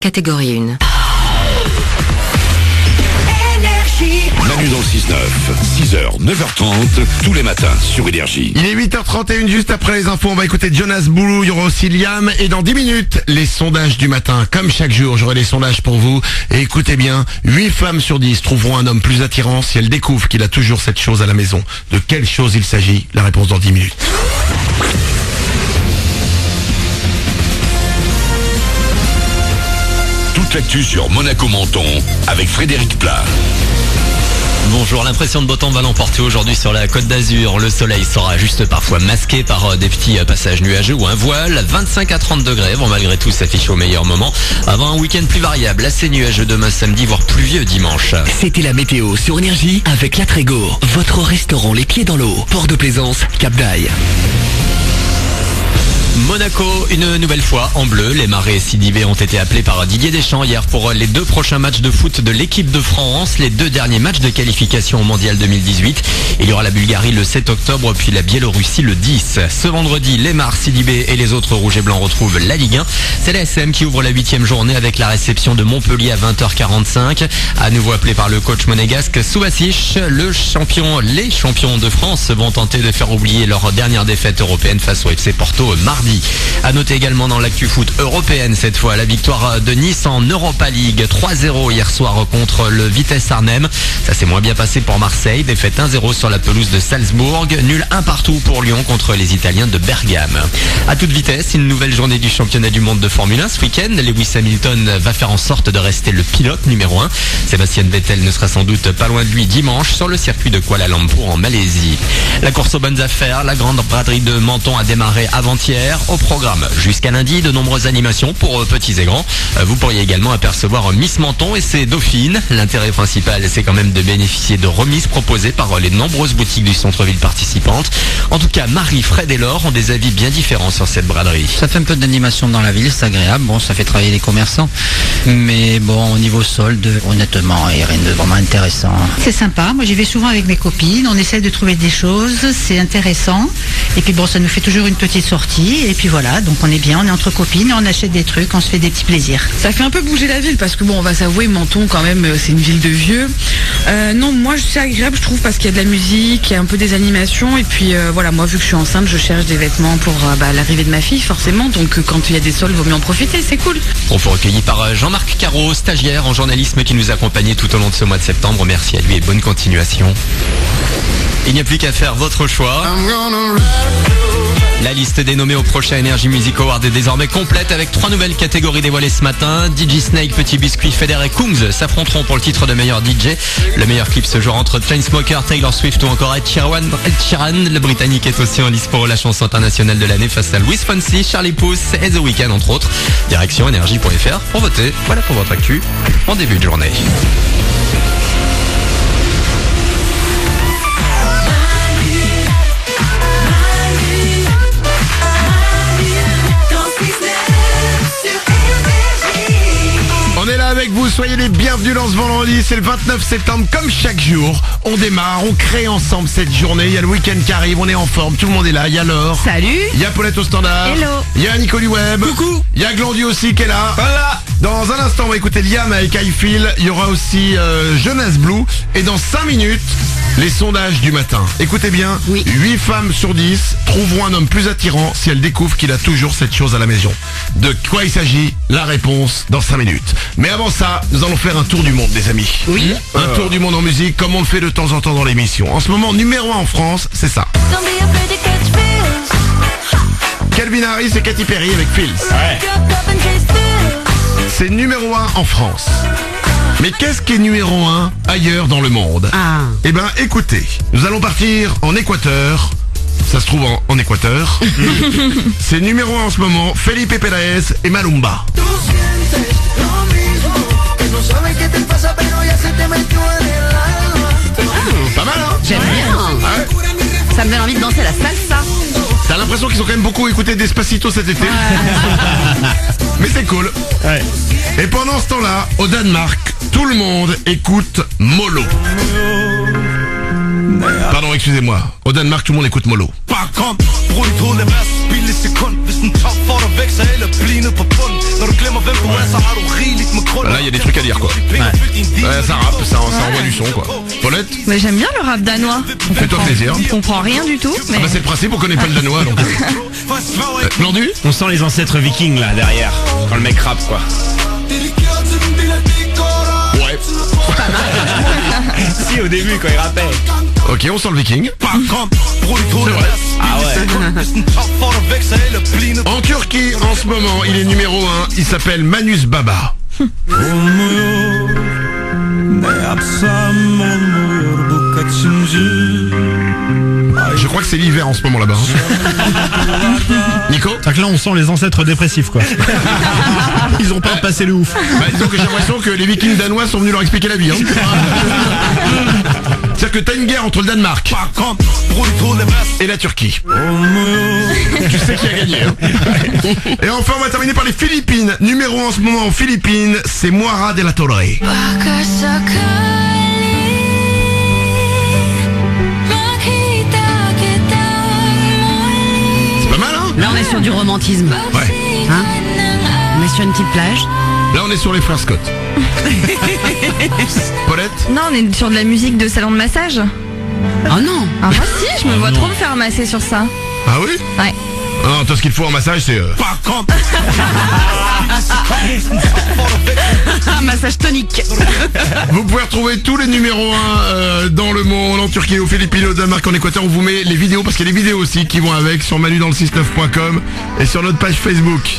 Catégorie 1. Manu dans le 6-9, 6h, 9h30, tous les matins sur Énergie. Il est 8h31, juste après les infos, on va écouter Jonas Blue, il y aura aussi Liam, et dans 10 minutes, les sondages du matin. Comme chaque jour, j'aurai des sondages pour vous. Et écoutez bien, 8 femmes sur 10 trouveront un homme plus attirant si elles découvrent qu'il a toujours cette chose à la maison. De quelle chose il s'agit? La réponse dans 10 minutes. Toute l'actu sur Monaco-Menton avec Frédéric Plat. Bonjour, l'impression de beau temps va l'emporter aujourd'hui sur la Côte d'Azur. Le soleil sera juste parfois masqué par des petits passages nuageux ou un voile. 25 à 30 degrés vont malgré tout s'afficher au meilleur moment. Avant un week-end plus variable, assez nuageux demain samedi, voire pluvieux dimanche. C'était la météo sur Énergie avec La Trégo, votre restaurant les pieds dans l'eau. Port de Plaisance, Cap d'Aille. Monaco, une nouvelle fois en bleu. Les Marais Sidibé ont été appelés par Didier Deschamps hier pour les 2 prochains matchs de foot de l'équipe de France. Les 2 derniers matchs de qualification au Mondial 2018. Il y aura la Bulgarie le 7 octobre, puis la Biélorussie le 10. Ce vendredi, les Marais Sidibé et les autres rouges et blancs retrouvent la Ligue 1. C'est la SM qui ouvre la 8e journée avec la réception de Montpellier à 20h45. À nouveau appelé par le coach monégasque Subasic, les champions de France vont tenter de faire oublier leur dernière défaite européenne face au FC Porto mardi. À noter également dans l'actu foot européenne cette fois, la victoire de Nice en Europa League 3-0 hier soir contre le Vitesse Arnhem. Ça s'est moins bien passé pour Marseille, défaite 1-0 sur la pelouse de Salzbourg, nul 1 partout pour Lyon contre les Italiens de Bergame. À toute vitesse, une nouvelle journée du championnat du monde de Formule 1 ce week-end. Lewis Hamilton va faire en sorte de rester le pilote numéro 1. Sébastien Vettel ne sera sans doute pas loin de lui dimanche sur le circuit de Kuala Lumpur en Malaisie. La course aux bonnes affaires, la grande braderie de Menton a démarré avant-hier. Au programme jusqu'à lundi, de nombreuses animations pour petits et grands. Vous pourriez également apercevoir Miss Menton et ses dauphines. L'intérêt principal, c'est quand même de bénéficier de remises proposées par les nombreuses boutiques du centre-ville participantes. En tout cas, Marie, Fred et Laure ont des avis bien différents sur cette braderie. Ça fait un peu d'animation dans la ville, c'est agréable. Bon, ça fait travailler les commerçants. Mais bon, au niveau solde, honnêtement, il n'y a rien de vraiment intéressant. C'est sympa, moi j'y vais souvent avec mes copines, on essaie de trouver des choses, c'est intéressant. Et puis bon, ça nous fait toujours une petite sortie. Et puis voilà, donc on est bien, on est entre copines, on achète des trucs, on se fait des petits plaisirs. Ça fait un peu bouger la ville parce que bon, on va s'avouer, Menton quand même, c'est une ville de vieux. Non, moi c'est agréable je trouve parce qu'il y a de la musique, il y a un peu des animations et puis voilà, moi vu que je suis enceinte, je cherche des vêtements pour l'arrivée de ma fille forcément, donc quand il y a des soldes, il vaut mieux en profiter, c'est cool. On fut recueilli par Jean-Marc Caro, stagiaire en journalisme qui nous accompagnait tout au long de ce mois de septembre. Merci à lui et bonne continuation. Il n'y a plus qu'à faire votre choix. La liste des nommés au prochain Energy Music Award est désormais complète avec 3 nouvelles catégories dévoilées ce matin. DJ Snake, Petit Biscuit, Feder et Kungs s'affronteront pour le titre de meilleur DJ. Le meilleur clip se jouera entre Chainsmokers, Taylor Swift ou encore Ed Sheeran. Le Britannique est aussi en lice pour la chanson internationale de l'année face à Louis Fonsi, Charlie Puth et The Weeknd entre autres. Direction energy.fr pour voter. Voilà pour votre actu en début de journée. On est là avec vous, soyez les bienvenus dans ce vendredi, c'est le 29 septembre, comme chaque jour, on démarre, on crée ensemble cette journée, il y a le week-end qui arrive, on est en forme, tout le monde est là, il y a Laure. Salut. Il y a Paulette au standard. Hello. Il y a Nico du web. Coucou. Il y a Glandu aussi qui est là. Voilà. Dans un instant, on va écouter Liam avec iFeel, il y aura aussi Jonas Blue, et dans 5 minutes, les sondages du matin. Écoutez bien, Oui. 8 femmes sur 10 trouveront un homme plus attirant si elles découvrent qu'il a toujours cette chose à la maison. De quoi il s'agit? La réponse dans 5 minutes. Mais avant ça, nous allons faire un tour du monde, les amis. Oui. Un tour du monde en musique, comme on le fait de temps en temps dans l'émission. En ce moment, numéro 1 en France, c'est ça. Calvin Harris et Katy Perry avec Feels. C'est numéro 1 en France. Mais qu'est-ce qui est numéro 1 ailleurs dans le monde? Eh ben, écoutez, nous allons partir en Équateur. Ça se trouve en Équateur. C'est numéro 1 en ce moment, Felipe Pérez et Malumba. Pas mal, hein? J'aime bien. Ouais. Ça me donne envie de danser la salsa. T'as l'impression qu'ils ont quand même beaucoup écouté Despacito cet été. Mais c'est cool. Ouais. Et pendant ce temps-là, au Danemark, tout le monde écoute Molo. Pardon, excusez-moi. Au Danemark, tout le monde écoute Molo. du son, quoi. Paulette, Mais j'aime bien le rap danois. fais-toi plaisir. On comprend rien du tout, mais... Ah bah c'est le principe, on connaît pas le danois, donc... Blandu? On sent les ancêtres vikings là derrière, quand le mec rappe quoi. Ouais. Si au début quand il rappait. Ok, on sent le viking. C'est vrai. Ah ouais. En Turquie, en ce moment, il est numéro 1. Il s'appelle Manus Baba. Je crois que c'est l'hiver en ce moment là-bas. Nico? C'est que là on sent les ancêtres dépressifs quoi. Ils ont pas passé le ouf. Bah, disons que j'ai l'impression que les vikings danois sont venus leur expliquer la vie. Hein. C'est-à-dire que t'as une guerre entre le Danemark et la Turquie. Tu sais qui a gagné. Hein. Et enfin, on va terminer par les Philippines. Numéro 1 en ce moment aux Philippines, c'est Moira de la Torre. C'est pas mal, hein? Là, on est sur du romantisme. Ouais. Hein? On est sur une petite plage. Là, on est sur les frères Scott. Paulette? Non, on est sur de la musique de salon de massage. Oh non. Ah moi si, je me vois trop me faire masser sur ça. Ah oui? Ouais. Non, toi, ce qu'il faut en massage, c'est... Un massage tonique. Vous pouvez retrouver tous les numéros 1 dans le monde, en Turquie, aux Philippines, au Danemark, en Équateur. On vous met les vidéos, parce qu'il y a les vidéos aussi qui vont avec, sur manudansle69.com et sur notre page Facebook.